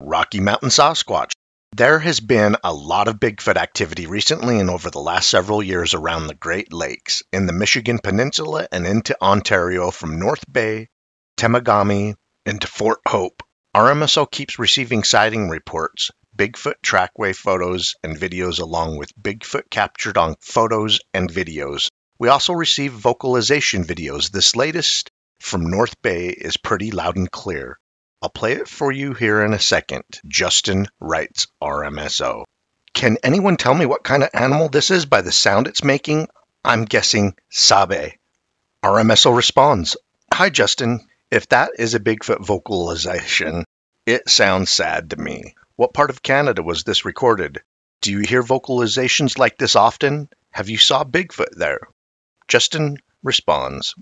Rocky Mountain Sasquatch. There has been a lot of Bigfoot activity recently and over the last several years around the Great Lakes, in the Michigan Peninsula and into Ontario from North Bay, Temagami, into Fort Hope. RMSO keeps receiving sighting reports, Bigfoot trackway photos and videos along with Bigfoot captured on photos and videos. We also receive vocalization videos. This latest from North Bay is pretty loud and clear. I'll play it for you here in a second. Justin writes RMSO. Can anyone tell me what kind of animal this is by the sound it's making? I'm guessing Sabe. RMSO responds, Hi Justin, if that is a Bigfoot vocalization, it sounds sad to me. What part of Canada was this recorded? Do you hear vocalizations like this often? Have you saw Bigfoot there? Justin responds,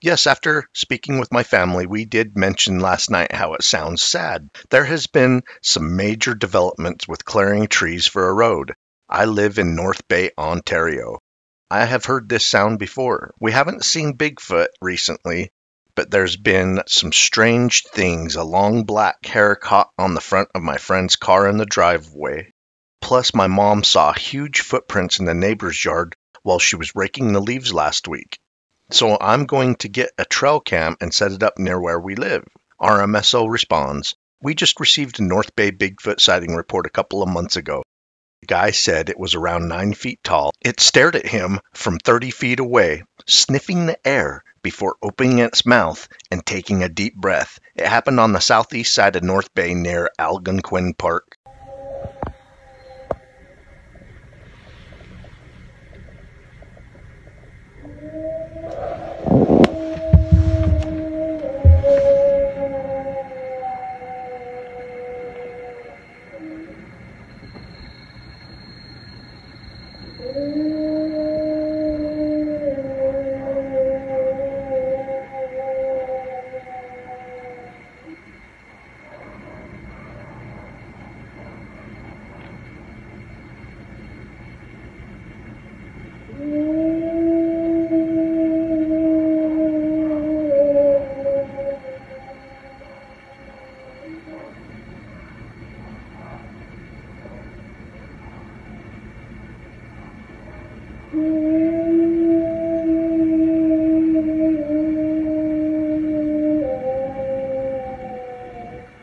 Yes, after speaking with my family, we did mention last night how it sounds sad. There has been some major developments with clearing trees for a road. I live in North Bay, Ontario. I have heard this sound before. We haven't seen Bigfoot recently, but there's been some strange things. A long black hair caught on the front of my friend's car in the driveway. Plus, my mom saw huge footprints in the neighbor's yard while she was raking the leaves last week. So I'm going to get a trail cam and set it up near where we live. RMSO responds, We just received a North Bay Bigfoot sighting report a couple of months ago. The guy said it was around 9 feet tall. It stared at him from 30 feet away, sniffing the air before opening its mouth and taking a deep breath. It happened on the southeast side of North Bay near Algonquin Park.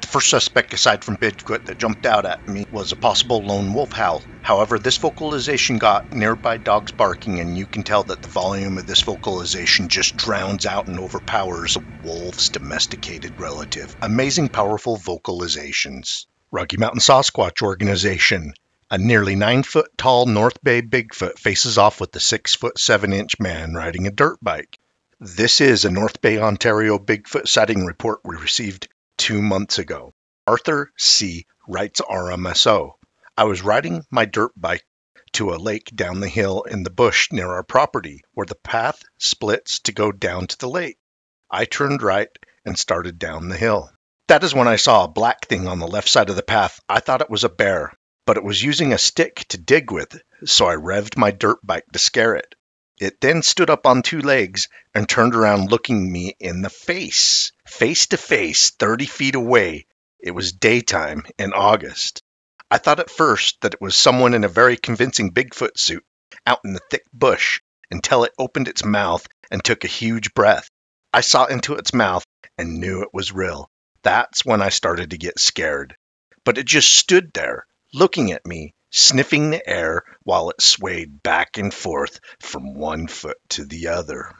The first suspect aside from Bigfoot that jumped out at me was a possible lone wolf howl. However, this vocalization got nearby dogs barking, and you can tell that the volume of this vocalization just drowns out and overpowers a wolf's domesticated relative. Amazing powerful vocalizations. Rocky Mountain Sasquatch Organization. A nearly 9-foot tall North Bay Bigfoot faces off with the 6-foot 7-inch man riding a dirt bike. This is a North Bay, Ontario Bigfoot sighting report we received 2 months ago. Arthur C. writes RMSO. I was riding my dirt bike to a lake down the hill in the bush near our property, where the path splits to go down to the lake. I turned right and started down the hill. That is when I saw a black thing on the left side of the path. I thought it was a bear, but it was using a stick to dig with, so I revved my dirt bike to scare it. It then stood up on 2 legs and turned around looking me in the face to face, 30 feet away. It was daytime in August. I thought at first that it was someone in a very convincing Bigfoot suit out in the thick bush until it opened its mouth and took a huge breath. I saw into its mouth and knew it was real. That's when I started to get scared. But it just stood there, looking at me, sniffing the air while it swayed back and forth from one foot to the other.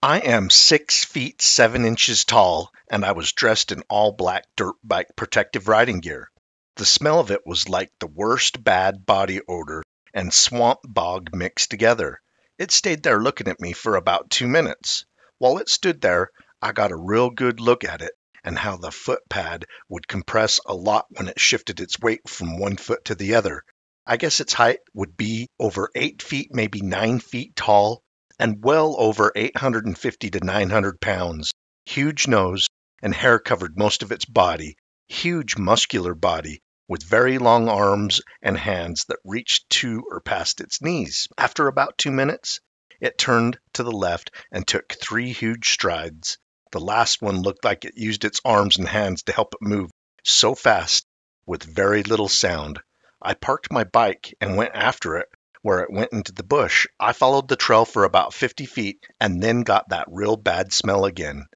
I am 6 feet 7 inches tall, and I was dressed in all black dirt bike protective riding gear. The smell of it was like the worst bad body odor and swamp bog mixed together. It stayed there looking at me for about 2 minutes. While it stood there, I got a real good look at it and how the foot pad would compress a lot when it shifted its weight from one foot to the other. I guess its height would be over 8 feet, maybe 9 feet tall, and well over 850 to 900 pounds. Huge nose and hair covered most of its body. Huge muscular body with very long arms and hands that reached to or past its knees. After about 2 minutes, it turned to the left and took 3 huge strides. The last one looked like it used its arms and hands to help it move so fast with very little sound. I parked my bike and went after it. Where it went into the bush, I followed the trail for about 50 feet and then got that real bad smell again,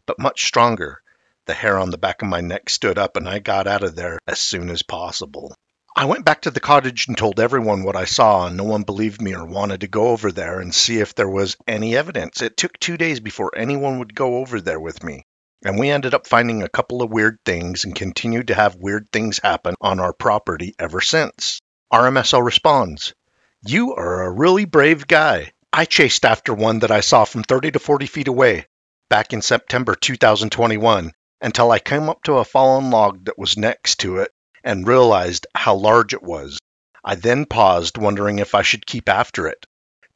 but much stronger. The hair on the back of my neck stood up and I got out of there as soon as possible. I went back to the cottage and told everyone what I saw, and no one believed me or wanted to go over there and see if there was any evidence. It took 2 days before anyone would go over there with me, and we ended up finding a couple of weird things and continued to have weird things happen on our property ever since. RMSL responds, "You are a really brave guy. I chased after one that I saw from 30 to 40 feet away back in September 2021 until I came up to a fallen log that was next to it and realized how large it was. I then paused, wondering if I should keep after it,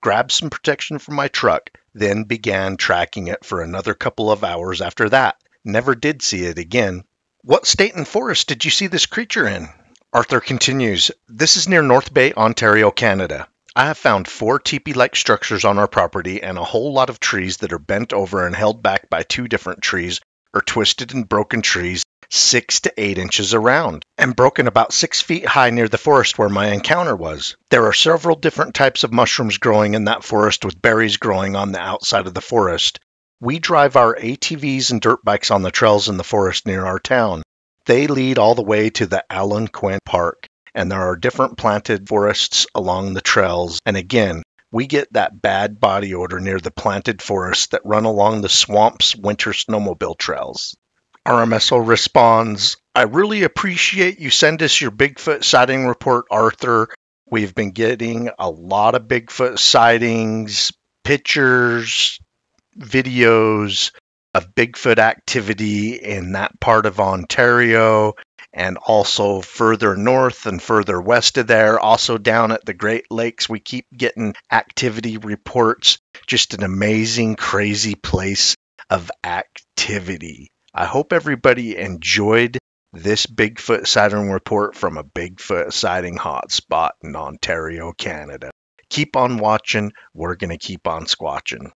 grabbed some protection from my truck, then began tracking it for another couple of hours after that. Never did see it again." What state and forest did you see this creature in? Arthur continues, "This is near North Bay, Ontario, Canada. I have found 4 teepee-like structures on our property and a whole lot of trees that are bent over and held back by 2 different trees, or twisted and broken trees 6 to 8 inches around, and broken about 6 feet high near the forest where my encounter was. There are several different types of mushrooms growing in that forest with berries growing on the outside of the forest. We drive our ATVs and dirt bikes on the trails in the forest near our town. They lead all the way to the Alan Quinn Park, and there are different planted forests along the trails, and again, we get that bad body odor near the planted forests that run along the swamp's winter snowmobile trails." RMSO responds, "I really appreciate you send us your Bigfoot sighting report, Arthur. We've been getting a lot of Bigfoot sightings, pictures, videos of Bigfoot activity in that part of Ontario, and also further north and further west of there, also down at the Great Lakes. We keep getting activity reports. Just an amazing, crazy place of activity. I hope everybody enjoyed this Bigfoot sighting report from a Bigfoot sighting hotspot in Ontario, Canada. Keep on watching. We're going to keep on squatching."